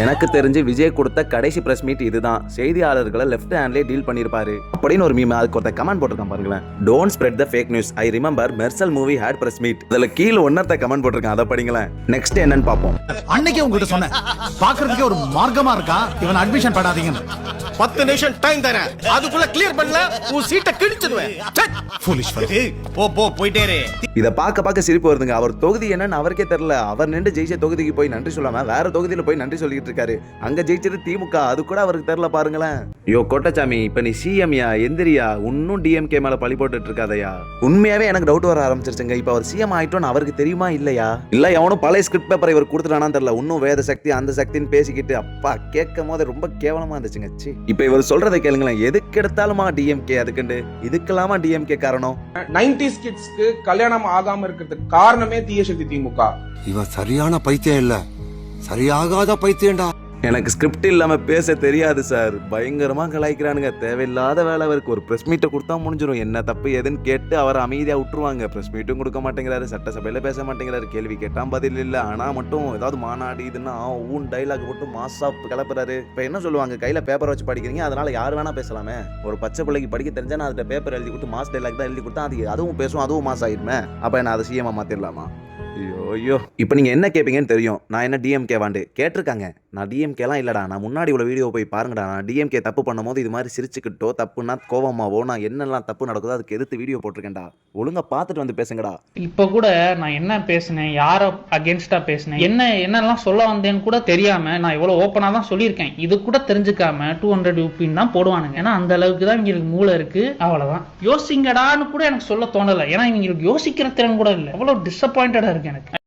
எனக்கு தெரிஞ்சு விஜய் கொடுத்த கடைசி பிரஸ் மீட் இதுதான். செய்தியாளர்களை லெஃப்ட் ஹேண்ட்லேயே டீல் பண்ணிருப்பாரு அப்படின்னு ஒரு மீம் அதுக்கு ஒருத்த கமெண்ட் போட்டிருக்கான் பாருங்களேன். Don't spread the fake news. I remember Mersal movie had press meet. அதுல கீழே ஒன்னத்த கமெண்ட் போட்டிருக்கான், அதை படிங்களேன். நெக்ஸ்ட் என்னன்னு பாப்போம். அன்னைக்கே உங்ககிட்ட சொன்னேன், பாக்குறதுக்கே ஒரு மார்க்கமா இருக்கா, இவன் அட்மிஷன் பண்ணாதீங்கன்னு. 10 நிமிஷம் டைம் தரேன், அதுக்குள்ள கிளியர் பண்ணல உன் சீட்டை கிழிச்சிடுவேன். போயிட்டே இரு. இத பார்க்க சிரிப்பு வருதுங்க. அவர் தொகுதி என்னன்னு அவருக்கே தெரியல. அவர் நின்று ஜெயிச்ச தொகுதிக்கு போய் நன்றி சொல்லாம வேற தொகுதியில போய் நன்றி சொல்லிட்டு இருக்காரு. அங்க ஜெயிச்சது திமுக, அது கூட அவருக்கு தெரியல பாருங்களேன். யோ கோட்டச்சாமி, இப்ப நீ சிஎம்யா எந்திரியா, இன்னும் டிஎம்கே மேல பழி போட்டுட்டு இருக்காதயா. உண்மையாவே எனக்கு டவுட் வர ஆரம்பிச்சிருச்சுங்க. இப்ப அவர் சிஎம் ஆயிட்டோன்னு அவருக்கு தெரியுமா இல்லையா? இல்ல எவனும் பழைய ஸ்கிரிப்ட் பேப்பரை இவர் கொடுத்துட்டானான்னு தெரியல. இன்னும் வேத சக்தி அந்த சக்தின்னு பேசிக்கிட்டு அப்பா கேட்கும் போது ரொம்ப கேவலமா இருந்துச்சுங்க. இப்ப இவர் சொல்றதை கேளுங்களேன். எதுக்கு எடுத்தாலுமா டிஎம்கே, அதுக்குண்டு இதுக்கெல்லாமா டிஎம்கே காரணம்? 90s கிட்ஸ்க்கு கல்யாணம் ஆகாம இருக்கிறதுக்கு காரணமே தீய சக்தி திமுக. இவன் சரியான பைத்தியம் இல்ல, சரியாகாத பைத்தியம்டா. எனக்கு ஸ்கிரிப்ட் இல்லாம பேச தெரியாது சார். பயங்கரமா கலாய்க்கிறானுங்க. தேவையில்லாத வேலை. அவருக்கு ஒரு பிரஸ் மீட்டை கொடுத்தா முடிஞ்சிடும். என்ன தப்பு எதுன்னு கேட்டு அவர் அமைதியா விட்டுருவாங்க. பிரஸ் மீட்டும் கொடுக்க மாட்டேங்கிறாரு, சட்டசபையில பேச மாட்டேங்கிறாரு, கேள்வி கேட்டான் பதில் இல்ல. ஆனா மட்டும் ஏதாவது மாநாடு இதுன்னா ஊன் டைலாக் போட்டு மாசா கிளப்புறாரு. இப்ப என்ன சொல்லுவாங்க, கையில பேப்பர் வச்சு படிக்கிறீங்க, அதனால யாரு வேணா பேசலாமே. ஒரு பச்சை பிள்ளைக்கு படிக்க தெரிஞ்சா நான் அதுல பேப்பர் எழுதி கொடுத்து மாஸ் டைலாக் தான் எழுதி கொடுத்தா அதுவும் பேசும், அதுவும் மாஸ் ஆயிருமே. அப்ப என்ன அதை சிஎம் மாத்திரலாமா? ஐயோ, இப்போ நீங்க என்ன கேட்பீங்கன்னு தெரியும். நான் என்ன டிஎம்கே வாண்டு கேட்டிருக்காங்க. நான் டிஎம்கேலாம் இல்லடா. நான் முன்னாடி உள்ள வீடியோ போய் பாருங்கடா. நான் டிஎம்கே தப்பு பண்ணும்போது இது மாதிரி சிரிச்சுக்கிட்டோ தப்புனா கோவமாவோ நான் என்னெல்லாம் தப்பு நடக்குதோ அதுக்கு எதிர்த்து வீடியோ போட்டிருக்கேன்டா. ஒழுங்கா பார்த்துட்டு வந்து பேசுங்கடா. இப்போ கூட நான் என்ன பேசினேன், யாரை அகேன்ஸ்டா பேசினேன், என்னெல்லாம் சொல்ல வந்தேன்னு கூட தெரியாம நான் இவ்வளவு ஓப்பனா தான் சொல்லியிருக்கேன். இது கூட தெரிஞ்சுக்காம 200 UPன்னு தான் போடுவானுங்க. ஏன்னா அந்த அளவுக்கு தான் இவங்களுக்கு மூளை இருக்கு. அவ்வளவுதான். யோசிங்கடான்னு கூட எனக்கு சொல்ல தோணலை. ஏன்னா இவங்களுக்கு யோசிக்கிற திறன் கூட இல்லை. அவ்வளவு டிசப்பாயிண்டடா இருக்கு எனக்கு.